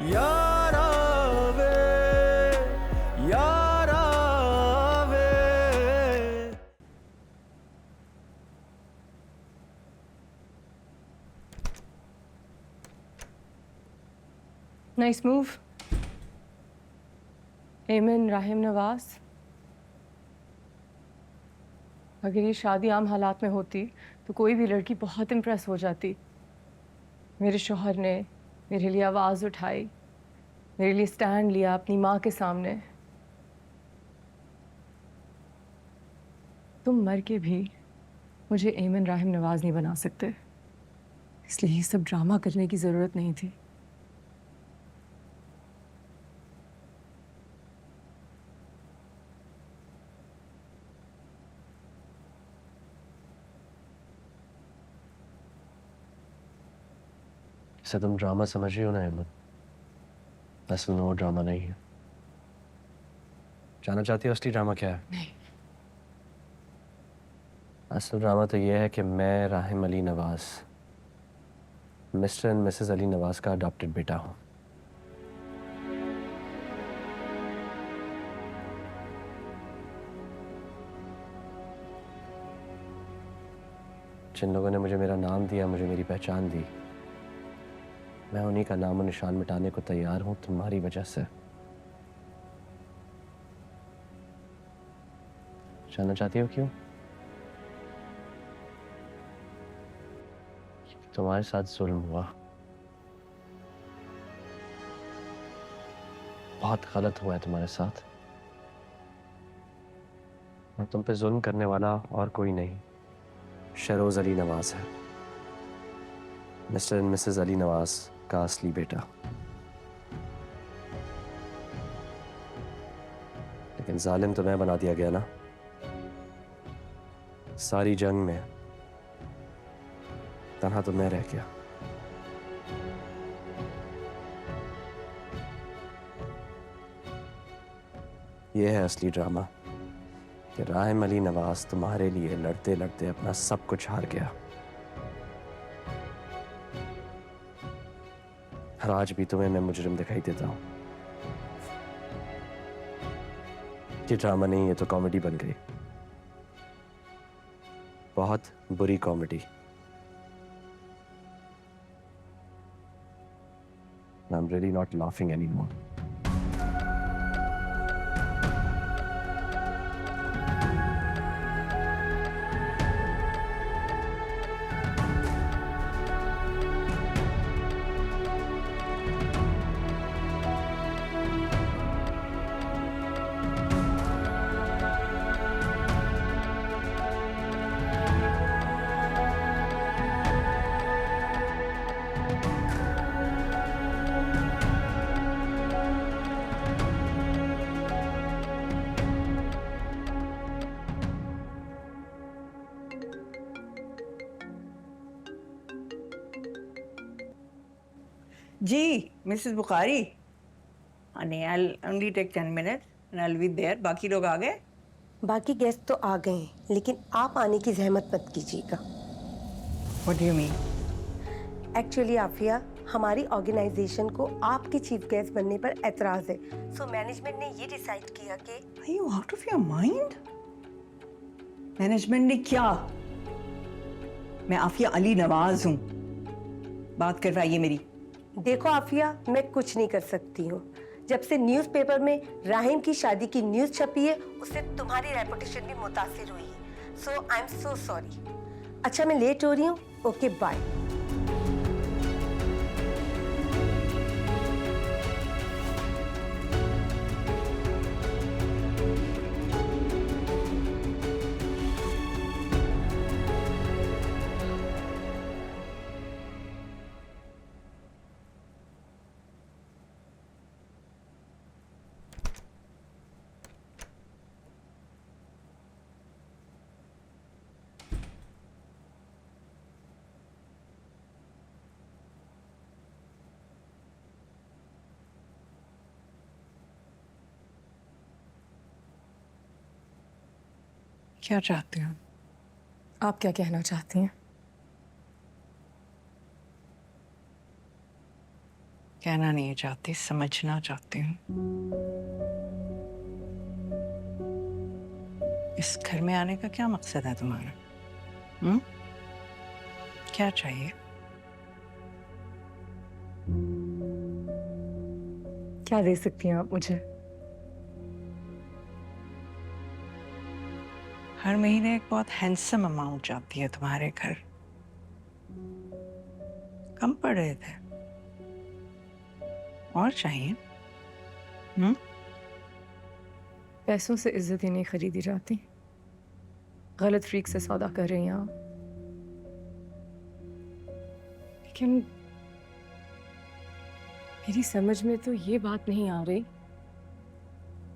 यारा वे, यारा वे। Nice move. एमन राहिम नवाज, अगर ये शादी आम हालात में होती तो कोई भी लड़की बहुत इम्प्रेस हो जाती। मेरे शौहर ने मेरे लिए आवाज़ उठाई, मेरे लिए स्टैंड लिया अपनी माँ के सामने। तुम मर के भी मुझे एमन राहिम नवाज नहीं बना सकते, इसलिए ये सब ड्रामा करने की ज़रूरत नहीं थी। इसे तुम ड्रामा समझ रही हो ना अहमद, असल में वो ड्रामा नहीं है। जानना चाहती हो असली ड्रामा क्या है? नहीं। असल ड्रामा तो ये है कि मैं Rahim Ali Nawaz, mister and Mrs Ali Nawaz का अडॉप्टेड बेटा हूँ। जिन लोगों ने मुझे मेरा नाम दिया, मुझे मेरी पहचान दी, मैं उन्हीं का नाम और निशान मिटाने को तैयार हूं तुम्हारी वजह से। जानना चाहती हो क्यों? तुम्हारे साथ जुल्म हुआ, बहुत गलत हुआ है तुम्हारे साथ, और तुम पे जुल्म करने वाला और कोई नहीं, शहरोज अली नवाज है, mister and Mrs Ali Nawaz का असली बेटा। लेकिन जालिम तो मैं बना दिया गया ना। सारी जंग में तन्हा तो मैं रह गया। यह है असली ड्रामा कि राहिम अली नवाज तुम्हारे लिए लड़ते लड़ते अपना सब कुछ हार गया, और आज भी तुम्हें मैं मुजरिम दिखाई देता हूं। ये ड्रामा नहीं, ये तो कॉमेडी बन गई, बहुत बुरी comedy. I'm really not laughing anymore. जी, Mrs Bukhari. honey, I'll only take 10 minutes and I'll be there. बाकी लोग आ गए? बाकी गेस्ट तो आ गए हैं, लेकिन आप आने की जहमत मत कीजिएगा। What do you mean? Actually Afiya, हमारी ऑर्गेनाइजेशन को आपके चीफ गेस्ट बनने पर एतराज है, सो मैनेजमेंट ने ये डिसाइड किया कि Are you out of your mind? Management ने क्या? मैं आफिया अली नवाज हूँ, बात करवाइए मेरी। देखो आफिया, मैं कुछ नहीं कर सकती हूँ। जब से न्यूज़पेपर में राहिम की शादी की न्यूज़ छपी है, उससे तुम्हारी रेपुटेशन भी मुतासिर हुई है, सो आई एम सो सॉरी। अच्छा, मैं लेट हो रही हूँ, ओके बाय। क्या चाहते हो? आप क्या कहना चाहती हैं? कहना नहीं चाहती, समझना चाहती हूँ। इस घर में आने का क्या मकसद है तुम्हारा? क्या चाहिए? क्या दे सकती हैं आप मुझे? हर महीने एक बहुत हैंडसम अमाउंट जाती है तुम्हारे घर। कम पड़ रहे थे? और चाहिए? पैसों से इज्जत ही नहीं खरीदी जाती। गलत फ्रीक से सौदा कर रही हैं आप। लेकिन मेरी समझ में तो ये बात नहीं आ रही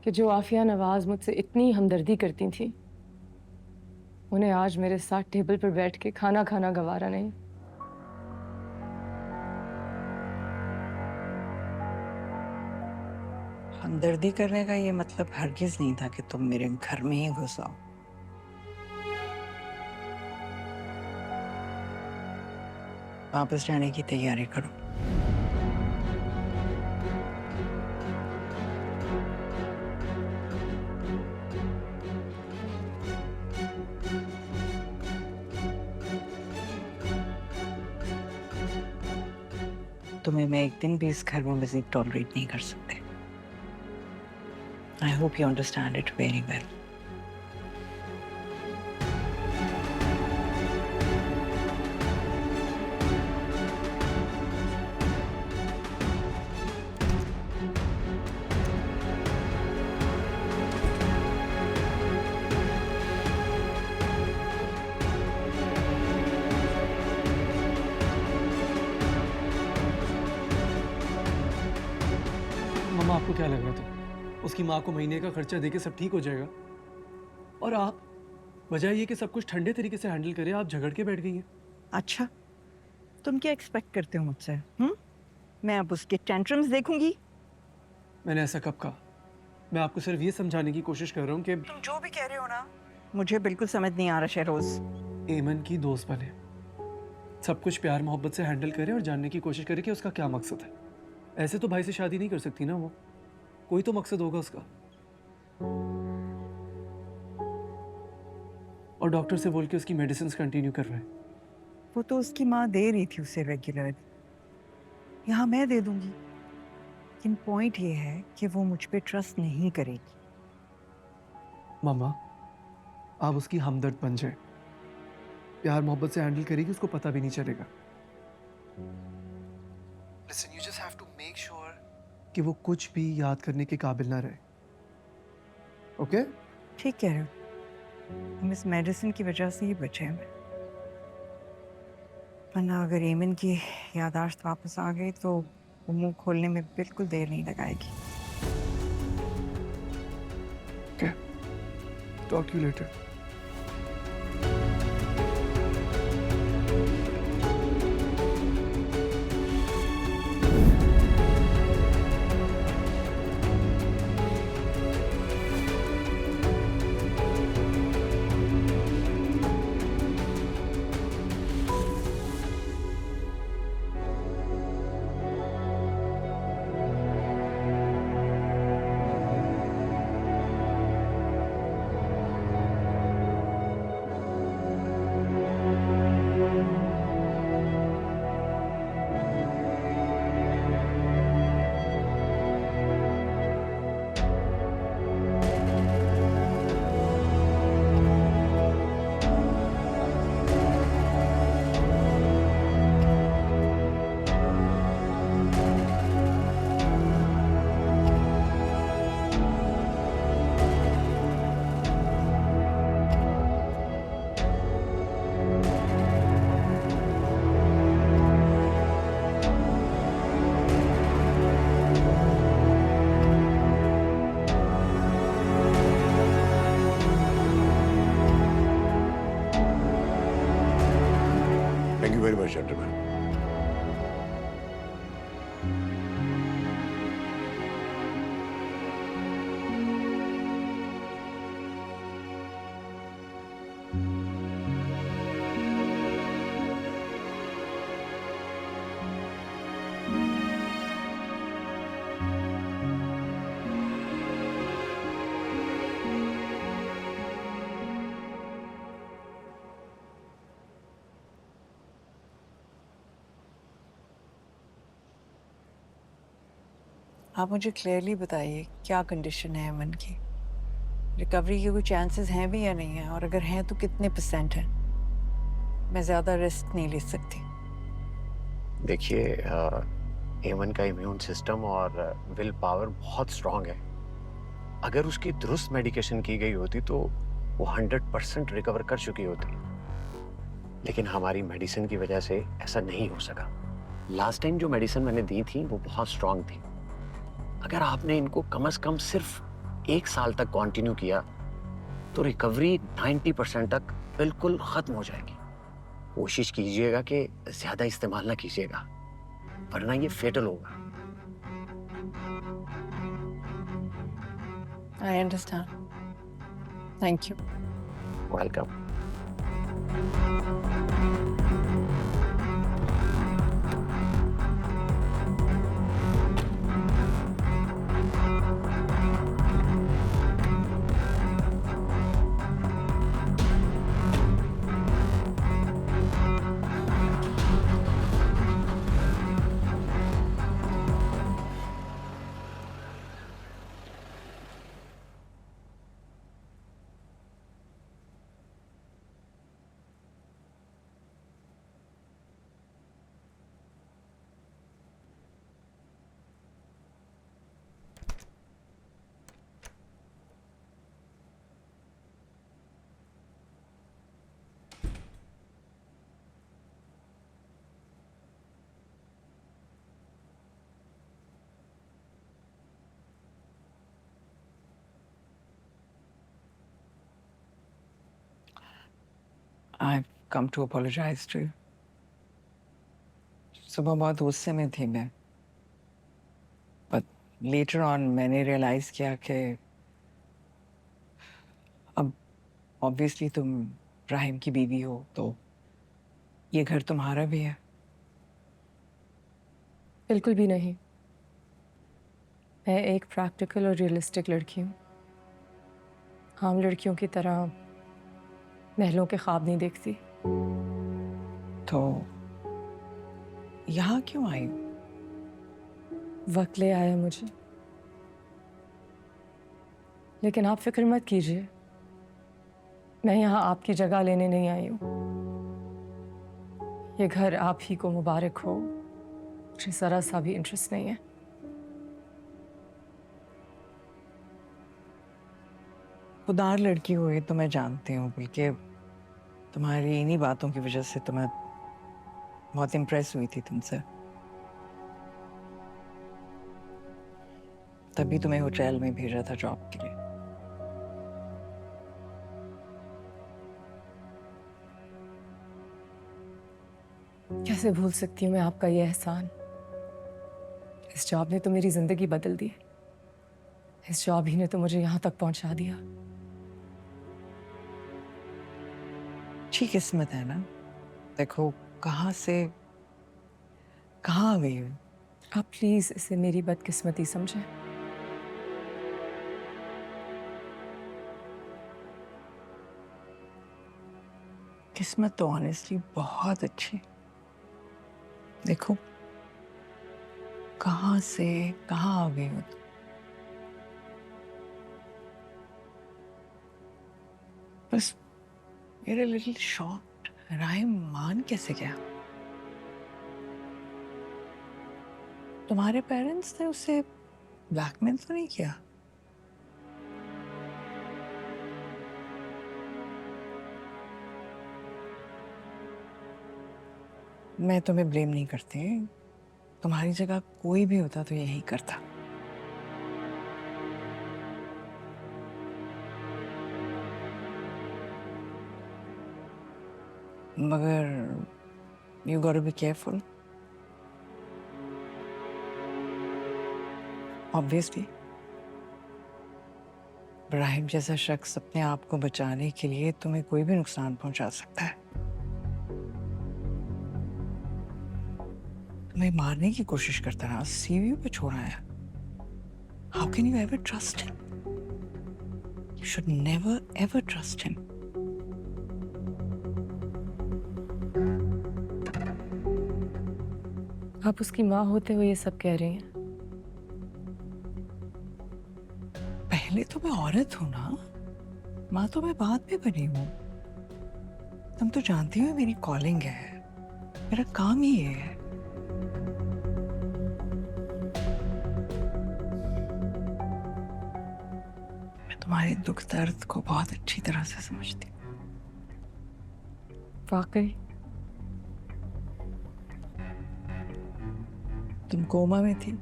कि जो आफिया नवाज मुझसे इतनी हमदर्दी करती थी, उन्हें आज मेरे साथ टेबल पर बैठ के खाना खाना गवारा नहीं। हमदर्दी करने का ये मतलब हरगिज नहीं था कि तुम मेरे घर में ही घुस आओ। वापस जाने की तैयारी करो। तुम्हें मैं एक दिन भी इस घर में मजीद टॉलरेट नहीं कर सकते। I hope you understand it very well. मम्मा, आपको क्या लग रहा था? उसकी माँ को महीने का खर्चा देके सब ठीक हो जाएगा, और आप बजाय ये कि सब कुछ ठंडे तरीके से हैंडल करें, आप झगड़ के बैठ गई हैं। अच्छा, तुम क्या एक्सपेक्ट करते हो मुझसे? मैं अब उसके टेंट्रम्स देखूंगी? मैंने ऐसा कब कहा? मैं आपको सिर्फ ये समझाने की कोशिश कर रहा हूँ कि तुम जो भी कह रहे हो ना, मुझे बिल्कुल समझ नहीं आ रहा शहरोज। एमन की दोस्त बने, सब कुछ प्यार मोहब्बत से हैंडल करे और जानने की कोशिश करे कि उसका क्या मकसद है। ऐसे तो भाई से शादी नहीं कर सकती ना वो, कोई तो मकसद होगा उसका। और डॉक्टर से बोल के उसकी मेडिसिन कंटिन्यू कर रहे हैं। वो तो उसकी माँ दे रही थी उसे रेगुलर, यहाँ मैं दे दूंगी। लेकिन पॉइंट ये है कि वो मुझ पे ट्रस्ट नहीं करेगी। मम्मा, आप उसकी हमदर्द बन जाए, प्यार मोहब्बत से हैंडल करेगी, उसको पता भी नहीं चलेगा। Listen, you just have to make sure कि वो कुछ भी याद करने के काबिल ना रहे। ओके? ठीक कह रहे हो, हम इस मेडिसिन की वजह से ही बचे हैं। वरना अगर एमन की याददाश्त वापस आ गई तो वो मुंह खोलने में बिल्कुल देर नहीं लगाएगी। Okay. Talk to you later. Thank you very much, gentlemen. आप मुझे क्लियरली बताइए क्या कंडीशन है अमन की, रिकवरी के कोई चांसेस हैं भी या नहीं है, और अगर हैं तो कितने % हैं? मैं ज़्यादा रिस्क नहीं ले सकती। देखिए, एमन का इम्यून सिस्टम और विल पावर बहुत स्ट्रांग है। अगर उसकी दुरुस्त मेडिकेशन की गई होती तो वो 100% रिकवर कर चुकी होती, लेकिन हमारी मेडिसिन की वजह से ऐसा नहीं हो सका। लास्ट टाइम जो मेडिसिन मैंने दी थी वो बहुत स्ट्रांग थी। अगर आपने इनको कम से कम सिर्फ 1 साल तक कंटिन्यू किया तो रिकवरी 90% तक बिल्कुल खत्म हो जाएगी। कोशिश कीजिएगा कि ज्यादा इस्तेमाल ना कीजिएगा, वरना ये फेटल होगा। I understand, thank you. Welcome. I've come to apologize to you. सुबह बहुत गुस्से में थी मैं, but later on मैंने realize किया कि अब obviously तुम राहिम की बीवी हो तो ये घर तुम्हारा भी है। बिल्कुल भी नहीं। मैं एक प्रैक्टिकल और रियलिस्टिक लड़की हूँ। आम लड़कियों की तरह महलों के ख्वाब नहीं देखती। तो यहाँ क्यों आई? वक्त ले आया मुझे, लेकिन आप फिक्र मत कीजिए, मैं यहाँ आपकी जगह लेने नहीं आई हूँ। ये घर आप ही को मुबारक हो, मुझे जरा सा भी इंटरेस्ट नहीं है। खुदार लड़की हुई तो मैं जानती हूँ, बल्कि तुम्हारी इन्हीं बातों की वजह से तो मैं बहुत इम्प्रेस हुई थी तुमसे। तभी तुम्हें होटल में भेजा था जॉब के लिए। कैसे भूल सकती हूँ मैं आपका ये एहसान। इस जॉब ने तो मेरी जिंदगी बदल दी। इस जॉब ही ने तो मुझे यहाँ तक पहुँचा दिया। अच्छी किस्मत है ना, देखो कहाँ से कहाँ आ गई हो। आप प्लीज इसे मेरी बदकिस्मती समझें। किस्मत तो ऑनेस्टली बहुत अच्छी। देखो कहाँ से कहाँ आ गई हो तुम। बस मेरे लिटिल शॉक्ड, राहिम मान कैसे गया? तुम्हारे पेरेंट्स ने उसे ब्लैकमेल तो नहीं किया? मैं तुम्हें ब्लेम नहीं करती, तुम्हारी जगह कोई भी होता तो यही करता। मगर you gotta be careful. Obviously, Ibrahim जैसा शख्स अपने आप को बचाने के लिए तुम्हें कोई भी नुकसान पहुंचा सकता है। तुम्हें मारने की कोशिश करता रहा, सीवी पे छोड़ा है। How can you ever trust him? You should never ever trust him. आप उसकी माँ होते हुए ये सब कह रही हैं। पहले तो मैं औरत हूं ना, माँ तो मैं बाद में बनी हूँ। तुम तो जानती हो मेरी कॉलिंग है, मेरा काम ही ये है। मैं तुम्हारे दुख दर्द को बहुत अच्छी तरह से समझती हूँ। वाकई तुम कोमा में थी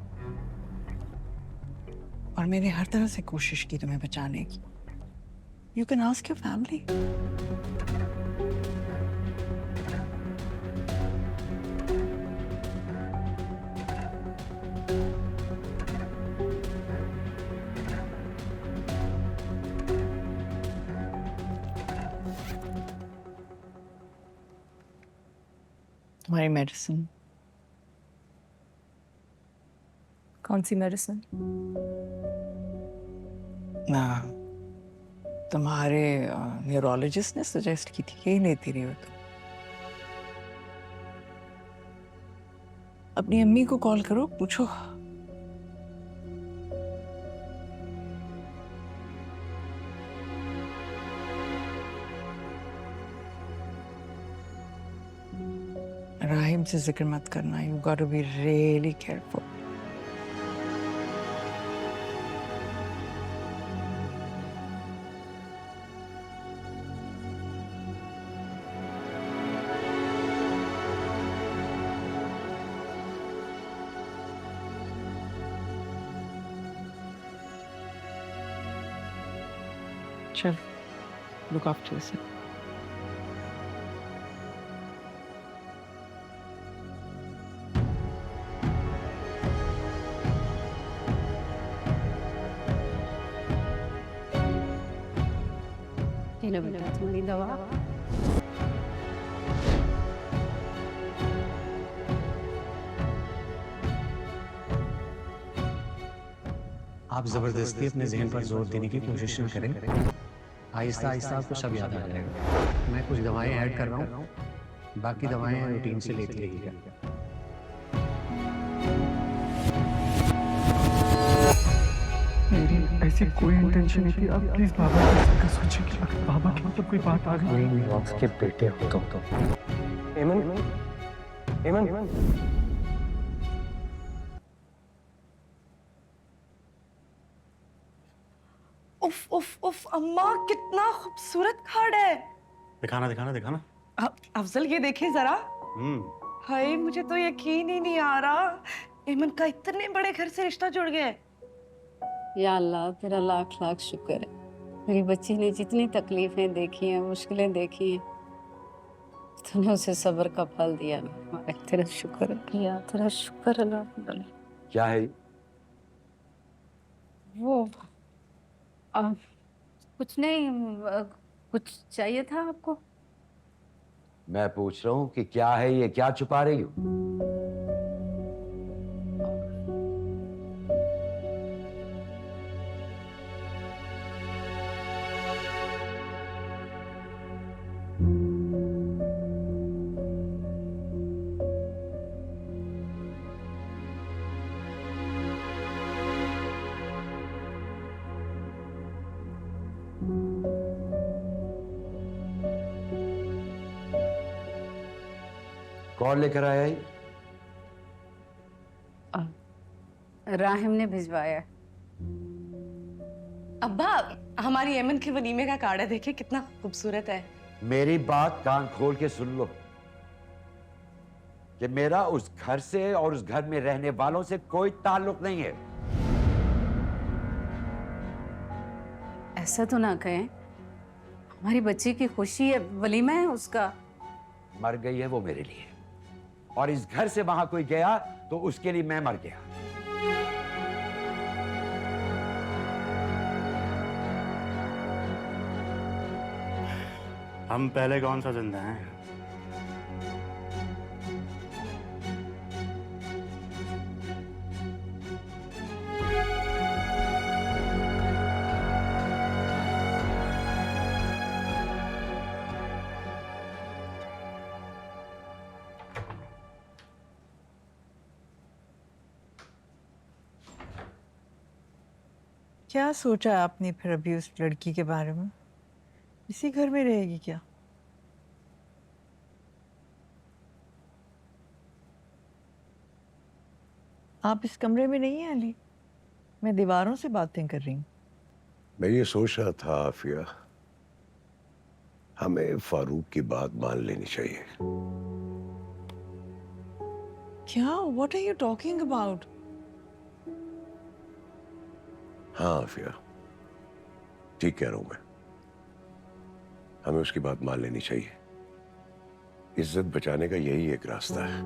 और मैंने हर तरह से कोशिश की तुम्हें बचाने की। You can ask your family. तुम्हारी मेडिसिन। कौन सी मेडिसिन? ना, तुम्हारे न्यूरोलॉजिस्ट ने सजेस्ट की थी, यही लेती रही हो तुम। अपनी अम्मी को कॉल करो, पूछो। राहिम से जिक्र मत करना। You got to be really careful. चल, look after yourself. चलो बेटा तुम्हारी दवा। आप जबरदस्ती अपने जहन पर जोर देने की कोशिश न करें। आहिस्ता आहिस्ता आपको सब याद आ जाएगा। मैं कुछ दवाएं ऐड कर रहा हूँ, बाकी दवाएं रूटीन से लेती रहिएगा। मेरी ऐसी कोई इंटेंशन नहीं थी। आप प्लीज बाबा का सोचिए कि अगर बाबा के ऊपर कोई बात आ गई। वक्त के बेटे हो तुम। एमन, एमन, उफ उफ उफ अम्मा, कितना खूबसूरत कार्ड है। दिखाना दिखाना दिखाना। अफजल ये देखें जरा। हाय, मुझे तो यकीन ही नहीं आ रहा एमन का इतने बड़े घर से रिश्ता जुड़ गया है। या अल्लाह तेरा लाख लाख शुक्र है। मेरी बच्ची ने जितनी तकलीफें देखी हैं, मुश्किलें देखी हैं, तूने उसे सब्र का फल दिया। तेरा शुक्र है या तेरा शुक्र अल्लाह। क्या है? वो कुछ नहीं, कुछ चाहिए था आपको? मैं पूछ रहा हूँ कि क्या है ये, क्या छुपा रही हो? कौन लेकर आया है? राहिम ने भिजवाया। अब्बा, हमारी एमन के वलीमे का कार्ड है, देखिए कितना खूबसूरत है। मेरी बात कान खोल के सुन लो कि मेरा उस घर से और उस घर में रहने वालों से कोई ताल्लुक नहीं है। ऐसा तो ना कहें, हमारी बच्ची की खुशी है, वलीमा है उसका। मर गई है वो मेरे लिए, और इस घर से वहां कोई गया तो उसके लिए मैं मर गया। हम पहले कौन सा जिंदा हैं? क्या सोचा आपने फिर अभी उस लड़की के बारे में? इसी घर में रहेगी क्या? आप इस कमरे में नहीं हैं अली? मैं दीवारों से बातें कर रही हूँ। मैं ये सोच रहा था आफिया, हमें फारूक की बात मान लेनी चाहिए। क्या? What are you talking about? हाँ आफिया, ठीक कह रहा हूं मैं। हमें उसकी बात मान लेनी चाहिए। इज्जत बचाने का यही एक रास्ता है।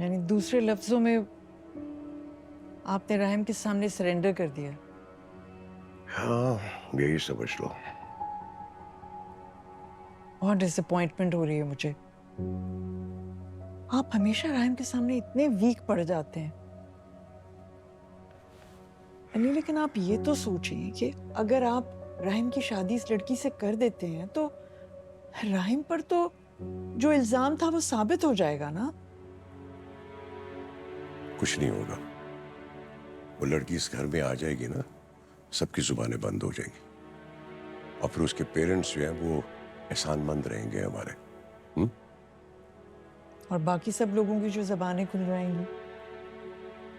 यानी दूसरे लफ्जों में आपने राहिम के सामने सरेंडर कर दिया? हाँ, यही समझ लो। बहुत डिसअपॉइंटमेंट हो रही है मुझे। आप हमेशा राहिम के सामने इतने वीक पड़ जाते हैं अली, लेकिन आप ये तो सोचिए कि अगर आप राहिम की शादी इस लड़की से कर देते हैं तो राहिम पर तो जो इल्जाम था वो साबित हो जाएगा ना। कुछ नहीं होगा। वो लड़की इस घर में आ जाएगी ना, सबकी जुबानें बंद हो जाएंगी और फिर उसके पेरेंट्स जो हैं वो एहसानमंद रहेंगे हमारे। और बाकी सब लोगों की जो जबानें खुल जाएंगी,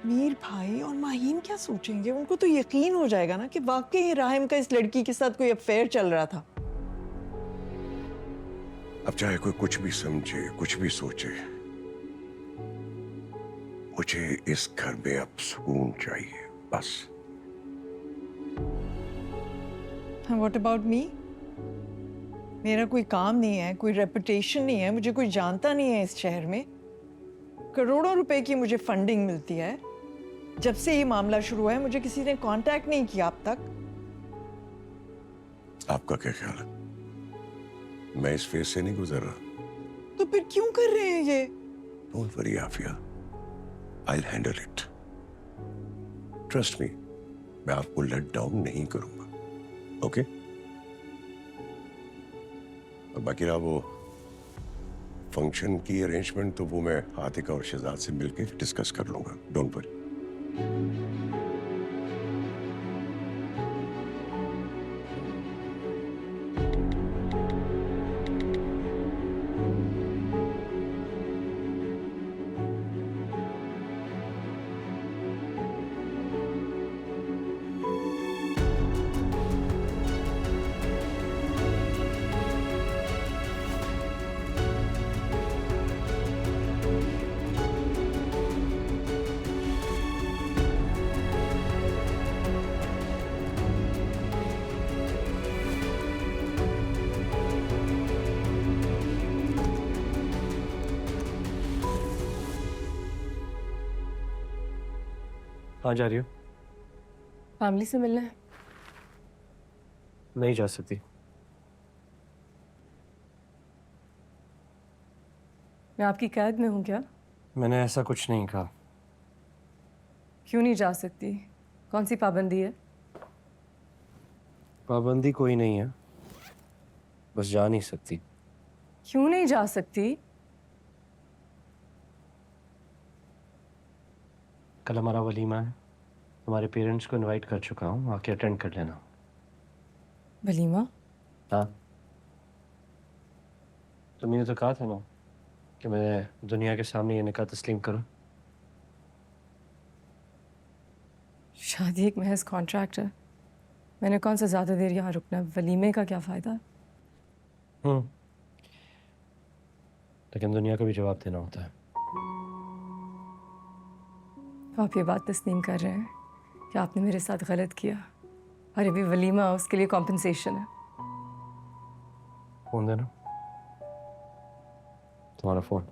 मीर भाई और माहीन क्या सोचेंगे? उनको तो यकीन हो जाएगा ना कि वाकई राहिम का इस लड़की के साथ कोई अफेयर चल रहा था। अब चाहे कोई कुछ भी समझे, कुछ भी सोचे, मुझे इस घर में अब सुकून चाहिए, बस। What about me? मेरा कोई काम नहीं है, कोई रेपुटेशन नहीं है, मुझे कोई जानता नहीं है इस शहर में। करोड़ों रुपए की मुझे फंडिंग मिलती है। जब से ये मामला शुरू हुआ है मुझे किसी ने कांटेक्ट नहीं किया अब तक। आपका क्या ख्याल है? मैं इस फेज से नहीं गुजर रहा। तो फिर क्यों कर रहे हैं ये? Don't worry Afiya, I'll handle it. Trust me, मैं आपको लेट डाउन नहीं करूंगा, ओके? और बाकी रहा वो फंक्शन की अरेंजमेंट, तो वो मैं आतिका और शहजाद से मिलके डिस्कस कर लूंगा। Don't worry. कहाँ जा रही हो? फैमिली से मिलना है। नहीं जा सकती। मैं आपकी कैद में हूँ क्या? मैंने ऐसा कुछ नहीं कहा। क्यों नहीं जा सकती? कौन सी पाबंदी है? पाबंदी कोई नहीं है, बस जा नहीं सकती। क्यों नहीं जा सकती? कल हमारा वलीमा है, तुम्हारे पेरेंट्स को इनवाइट कर चुका हूँ, आके अटेंड कर लेना। वलीमा? हाँ, तुमने तो कहा था ना कि मैं दुनिया के सामने ये निकाह तस्लीम करूँ। शादी एक महज कॉन्ट्रैक्ट है। मैंने कौन सा ज़्यादा देर यहाँ रुकना है? वलीमे का क्या फ़ायदा? लेकिन दुनिया को भी जवाब देना होता है। तो आप ये बात तस्लीम कर रहे हैं कि आपने मेरे साथ गलत किया और अभी वलीमा उसके लिए कॉम्पनसेशन है? फोन देना, तुम्हारा फोन।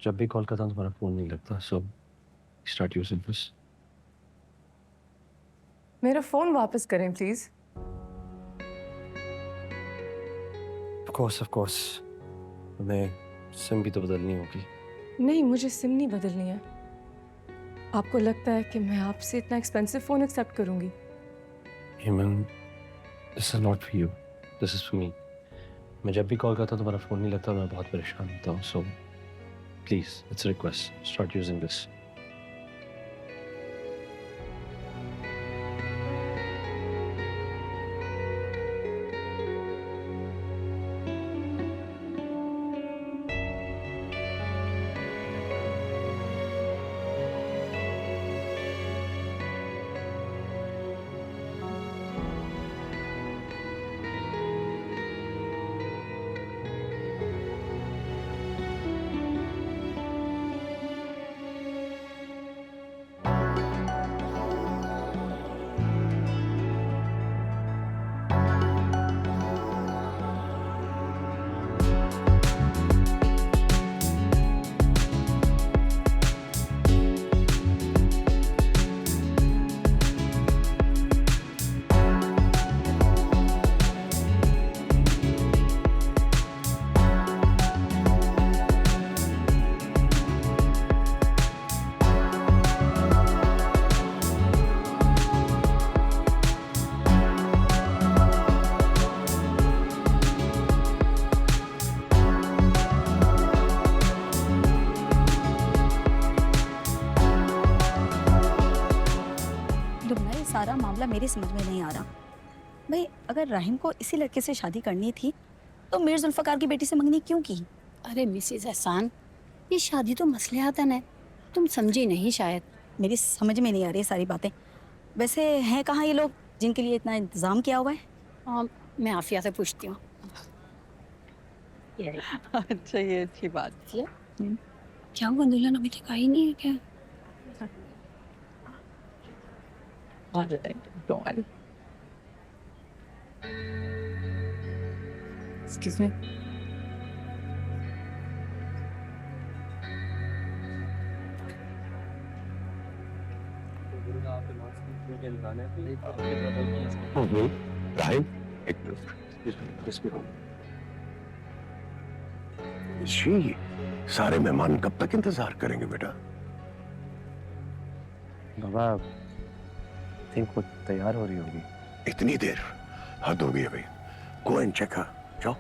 जब भी कॉल करता हूँ तुम्हारा फोन नहीं लगता, सो स्टार्ट यूजिंग दिस। मेरा फ़ोन वापस करें प्लीज़। ऑफ कोर्स हमें सिम भी तो बदलनी होगी। नहीं, मुझे सिम नहीं बदलनी है। आपको लगता है कि मैं आपसे इतना एक्सपेंसिव फ़ोन एक्सेप्ट करूंगी? हेमन, this is not for you, this is for me. मैं जब भी कॉल करता हूँ तुम्हारा फ़ोन नहीं लगता, मैं बहुत परेशान होता हूँ. So please, it's request, start using this. सारा मामला मेरे समझ में नहीं आ रहा। भाई अगर राहिम को इसी लड़के से शादी करनी थी तो मीर जुल्फकार की बेटी से मंगनी क्यों की? अरे मिसेस एहसान, ये शादी तो मसलहतन है, तुम समझी नहीं शायद। मेरी समझ में नहीं आ रही सारी बातें। वैसे हैं कहाँ ये लोग जिनके लिए इतना इंतजाम किया हुआ है? मैं आफिया से पूछती हूँ। अच्छा, ये अच्छी बात है। क्या हुआ, दुल्हन अभी तक आई नहीं है क्या? Excuse me. राहिम, जी, सारे मेहमान कब तक इंतजार करेंगे बेटा? बाबा, थिंक वो तैयार हो रही होगी. इतनी देर? हद हो गई है भाई. गो एंड चेक हर. जाओ.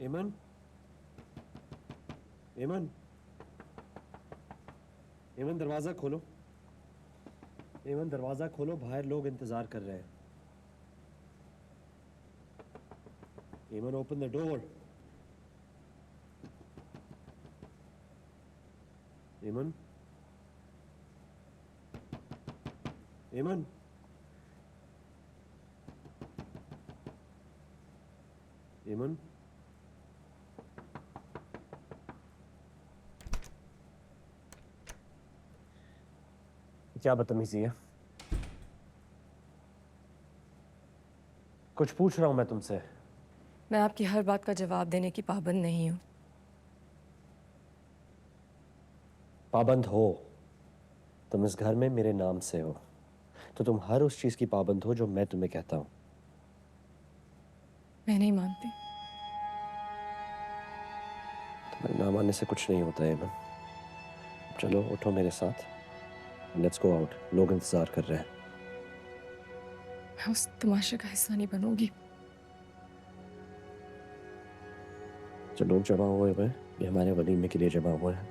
एमन, एमन, एमन दरवाजा खोलो. एमन दरवाजा खोलो, बाहर लोग इंतजार कर रहे हैं. एमन ओपन द डोर. एमन, एमन, एमन. क्या बदतमीजी है? कुछ पूछ रहा हूं मैं तुमसे. मैं आपकी हर बात का जवाब देने की पाबंद नहीं हूँ. पाबंद हो. तुम इस घर में मेरे नाम से हो, तो तुम हर उस चीज की पाबंद हो जो मैं तुम्हें कहता हूं. मैं नहीं मानती. तुम्हारे ना मानने से कुछ नहीं होता है एमन. चलो उठो मेरे साथ. Let's go out. लोग इंतजार कर रहे हैं. मैं उस तमाशे का हिस्सा नहीं बनूंगी. जो लोग जमा हुए हैं ये हमारे वलीमे के लिए जमा हुए हैं,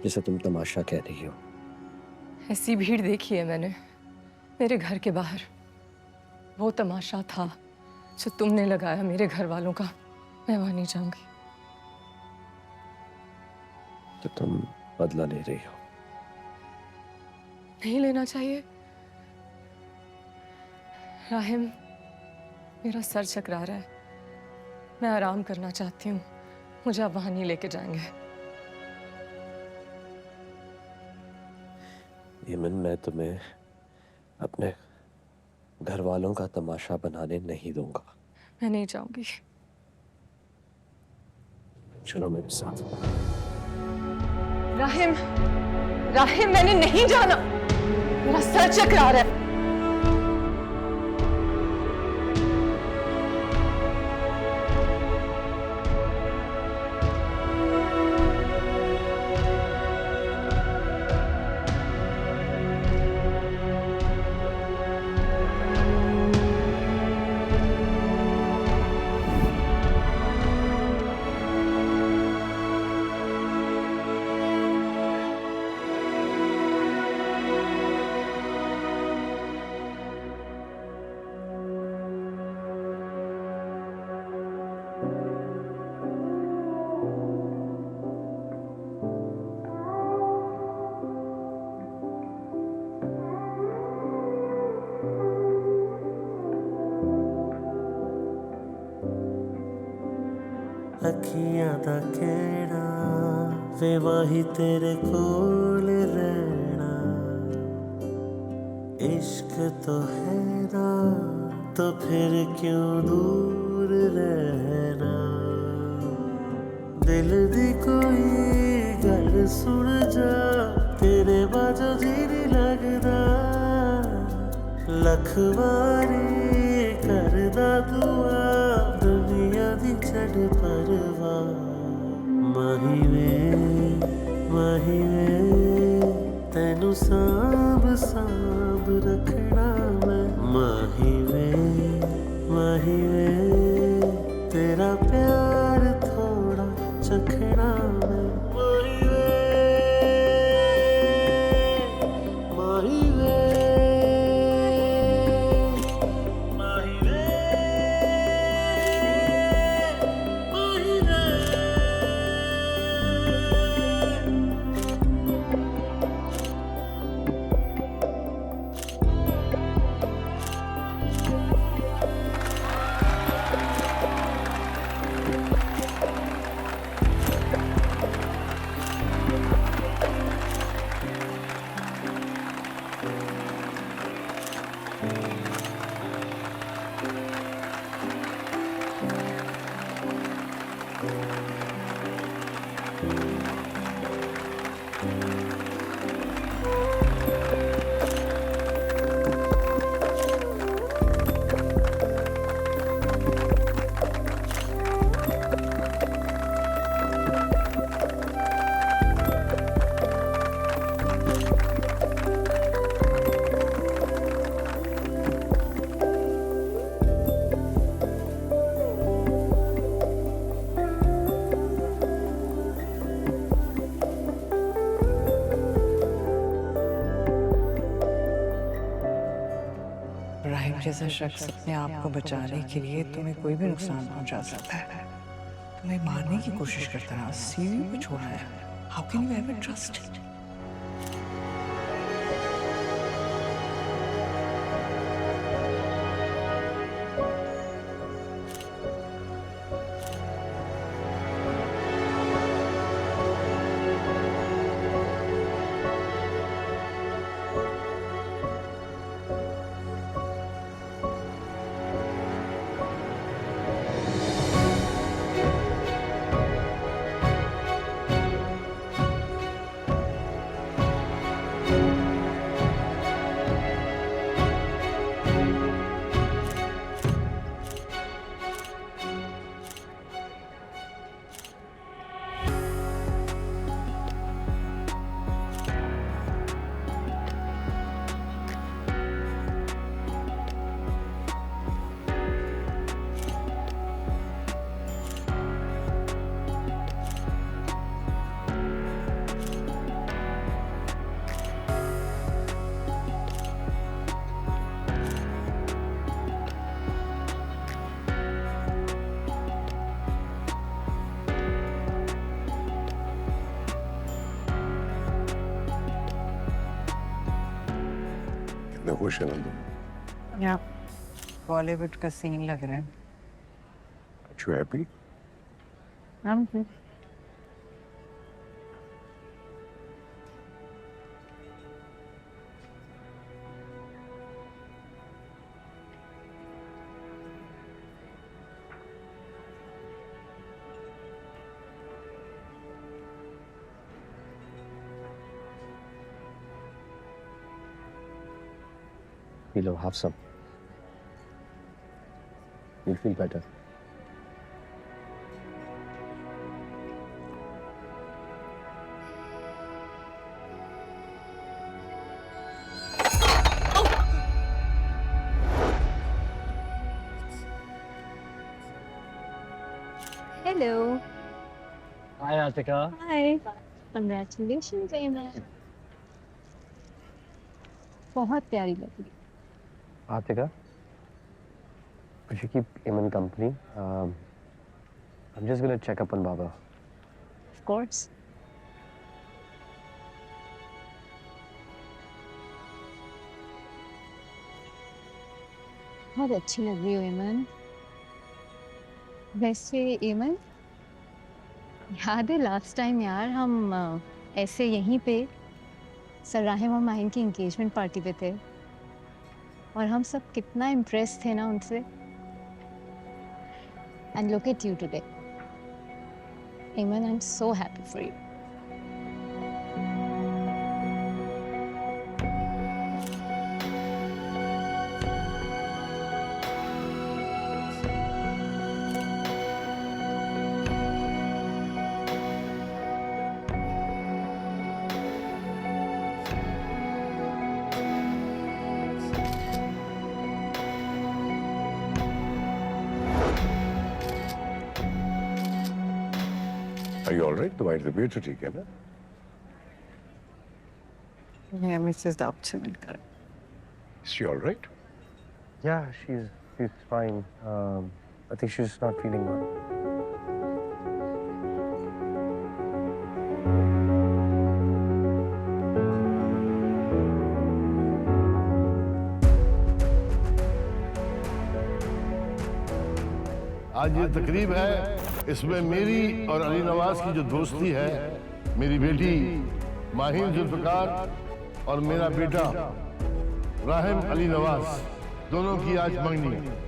जिसे तुम तमाशा कह रही हो. ऐसी भीड़ देखी है मैंने मेरे घर के बाहर. वो तमाशा था जो तुमने लगाया मेरे घर वालों का. मैं वहां नहीं जाऊंगी. तो तुम बदला ले रही हो. नहीं लेना चाहिए. राहिम, मेरा सर चकरा रहा है. मैं आराम करना चाहती हूँ. मुझे आप वहां नहीं लेके जाएंगे. एमन, मैं तुम्हें अपने घर वालों का तमाशा बनाने नहीं दूंगा. मैं नहीं जाऊंगी. चलो मेरे साथ. राहिम, राहिम, मैंने नहीं जाना. मेरा सर चकरा रहा है। अखियां दा कहना वे माही तेरे कोल रहना, इश्क तो है ना तो फिर क्यों दूर रहना। दिल दी कोई गल सुन जा, तेरे बाजो जी नहीं लगदा। लख वारी करदा दुआ, दुनिया दी छड़ परवाह। माही वे तेनू सांभ सांभ रखना मैं। माही वे तेरा प्यार थोड़ा चखना मैं। माही वे माही वे राहिम जैसा शख्स अपने आप को बचाने के लिए तुम्हें कोई भी नुकसान पहुंचा सकता है। तुम्हें मारने की कोशिश करता रहा, सीवी पे छोड़ा है। How can you ever trust it? कितने खुश हैं तुम? या बॉलीवुड का सीन लग रहा है। You happy? P low, have some. You'll feel better. Hello. Hi, Atika. Hi. Congratulations एमन। बहुत प्यारी लगी। Atika, could you keep Eamon company? I'm just gonna check up on Baba. Of course. बहुत अच्छी लग रही हो एमन। वैसे एमन, याद है लास्ट टाइम यार हम ऐसे यहीं पे सर राहिम और माहिम की एंगेजमेंट पार्टी पे थे और हम सब कितना इम्प्रेस थे ना उनसे। And look at you today एमन, I am so happy for you. Are you all right? तुम्हारी तबीयत तो ठीक है ना? मैं मिसेस दाऊद से मिलकर। Is she all right? Yeah, she's fine. I think she's not feeling well. आज ये तकरीब है, इसमें मेरी और अली नवाज की जो दोस्ती है, मेरी बेटी माहिम जुल्फकार और मेरा बेटा राहिम अली नवाज दोनों की आज मंगनी है।